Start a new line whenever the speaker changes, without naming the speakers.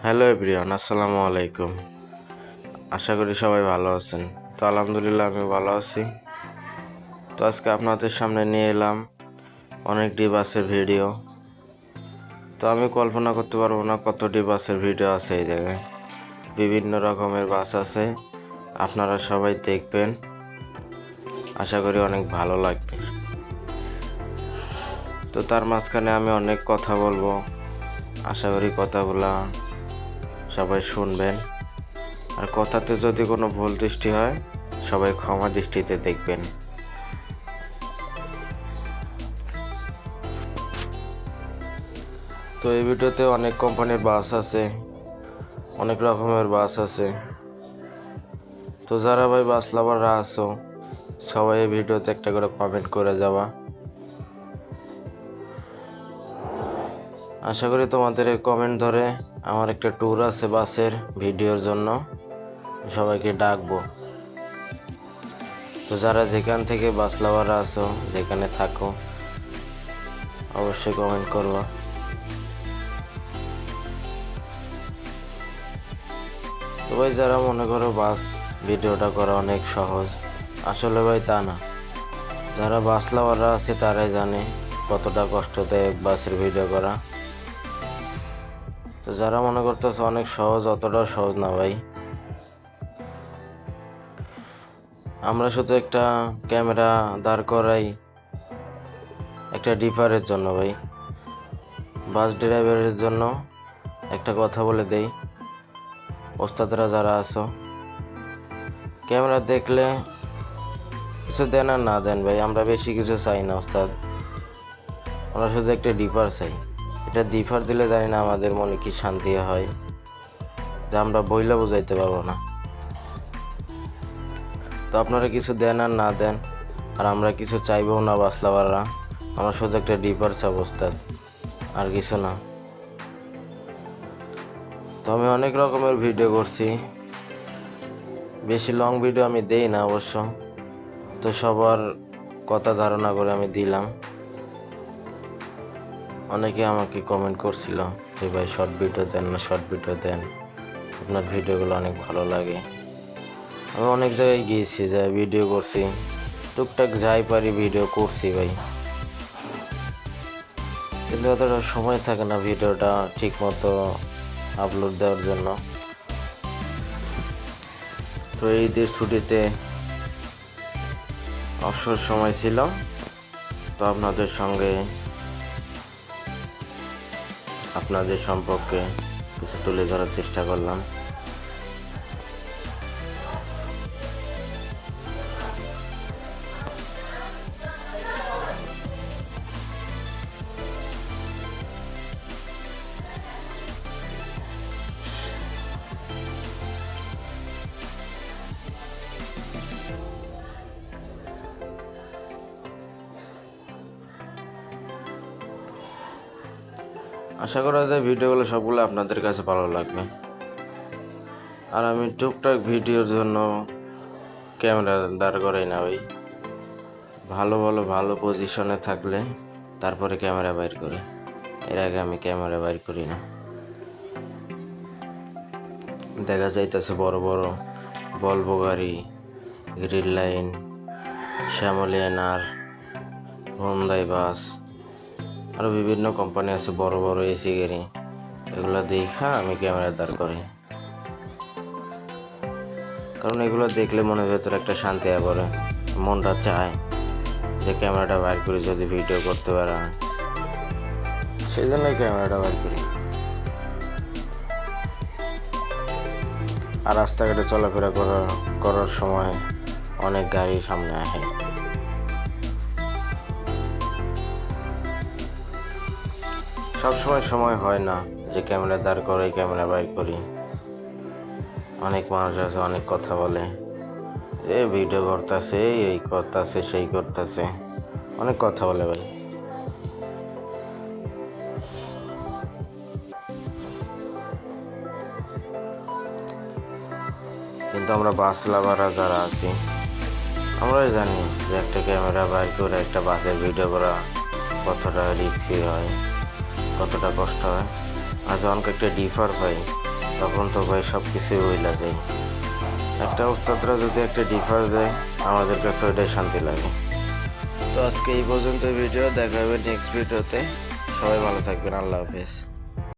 Hello everyone, আসসালামু আলাইকুম। আশা করি সবাই ভালো আছেন। তো আলহামদুলিল্লাহ আমি ভালো আছি। তো আজকে আপনাদের সামনে নিয়ে এলাম অনেকটি বাসের ভিডিও। তো আমি কল্পনা করতে পারবো না কতটি বাসের ভিডিও আছে এই জায়গায়। বিভিন্ন রকমের বাস আছে, আপনারা সবাই দেখবেন। আশা করি অনেক ভালো লাগবে। তো তার মাঝখানে আমি অনেক কথা বলবো, আশা করি কথাগুলা সবাই শুনবেন। আর কথাতে যদি কোনো ভুল দৃষ্টি হয় সবাই ক্ষমা দৃষ্টিতে দেখবেন। তো এই ভিডিওতে অনেক কোম্পানির বাস আছে, অনেক রকমের বাস আছে। তো যারা ভাই বাস লাভাররা আছো, সবাই এই ভিডিওতে একটা করে কমেন্ট করে যাওয়া। আশা করি তোমাদের এই কমেন্ট ধরে আমার একটা ট্যুর আছে বাসের ভিডিওর জন্য, সবাইকে ডাকবো। তো যারা যেখান থেকে বাস লাভাররা আছো, যেখানে থাকো, অবশ্যই কমেন্ট করবা। তো ভাই যারা মনে করো বাস ভিডিওটা করা অনেক সহজ, আসলে ভাই তা না। যারা বাস লাভাররা আছে তারাই জানে কতটা কষ্টদায়ক বাসের ভিডিও করা। তো যারা মনে করতেছে অনেক সহজ, অতটাও সহজ না ভাই। আমরা শুধু একটা ক্যামেরা দাঁড় করাই একটা ডিফারের জন্য ভাই। বাস ড্রাইভারের জন্য একটা কথা বলে দেই, ওস্তাদরা যারা আছো, ক্যামেরা দেখলে কিছু দেন আর না দেন ভাই, আমরা বেশি কিছু চাই না ওস্তাদ। আমরা শুধু একটা ডিফার চাই। এটা ডিফার দিলে জানি না আমাদের মনে কি শান্তি হয়, যা আমরা বইলা বুঝাইতে পারবো না। তো আপনারা কিছু দেন আর না দেন, আর আমরা কিছু চাইবো না বাস লাভাররা। আমরা শুধু একটা ডিপার চাব ওস্তাদ, আর কিছু না। তো আমি অনেক রকমের ভিডিও করছি, বেশি লং ভিডিও আমি দেই না অবশ্য। তো সবার কথা ধারণা করে আমি দিলাম। অনেকে আমাকে কমেন্ট করছিল যে ভাই শর্ট ভিডিও দেন না, শর্ট ভিডিও দেন, আপনার ভিডিওগুলো অনেক ভালো লাগে। আমি অনেক জায়গায় গিয়েছি, যা ভিডিও করছি, টুকটাক যাই পারি ভিডিও করছি ভাই, কিন্তু অতটা সময় থাকে না ভিডিওটা ঠিক মতো আপলোড দেওয়ার জন্য। তো এই ঈদের ছুটিতে অবসর সময় ছিল, তো আপনাদের সঙ্গে আপনাদের সম্পর্কে কিছু তুলে ধরার চেষ্টা করলাম। আশা করা যায় ভিডিওগুলো সবগুলো আপনাদের কাছে ভালো লাগবে। আর আমি টুকটাক ভিডিওর জন্য ক্যামেরা দাঁড় করাই না ভাই। ভালো পজিশনে থাকলে তারপরে ক্যামেরা বাইর করি, এর আগে আমি ক্যামেরা বাইর করি না। দেখা যাইতেছে বড় বড় ভলভো গাড়ি, গ্রিন লাইন, শ্যামলিয়ানার, হোন্ডাই বাস, আরও বিভিন্ন কোম্পানি আছে বড় বড় এসি গাড়ি। এগুলো দেখা আমি ক্যামেরা দাঁড় করি, কারণ এগুলো দেখলে মনের ভেতরে একটা শান্তি আয় পড়ে। মনটা চায় যে ক্যামেরাটা বাইর করে যদি ভিডিও করতে পারা, সেই জন্যই ক্যামেরাটা বাইর করি। আর রাস্তাঘাটে চলাফেরা করার সময় অনেক গাড়ি সামনে আসে, সবসময় সময় হয় না যে ক্যামেরা দাঁড় করে ক্যামেরা বাইর করি। অনেক মানুষ আছে অনেক কথা বলে, যে ভিডিও করতেছে, এই করতেছে, সেই করতেছে, অনেক কথা বলে ভাই। কিন্তু আমরা বাস লাভাররা যারা আছি, আমরাই জানি যে একটা ক্যামেরা বাইর করে একটা বাসের ভিডিও করা কতটা রিস্কি হয়, কতটা কষ্ট হয়। আর যখন একটা ডিফার পাই, তখন তো ভাই সব কিছুই বইলা যায়। একটা উস্তাদরা যদি একটা ডিফার দেয় আমাদের কাছে ওইটাই শান্তি লাগে। তো আজকে এই পর্যন্ত ভিডিও, দেখা হবে নেক্সট ভিডিওতে। সবাই ভালো থাকবেন, আল্লাহ হাফেজ।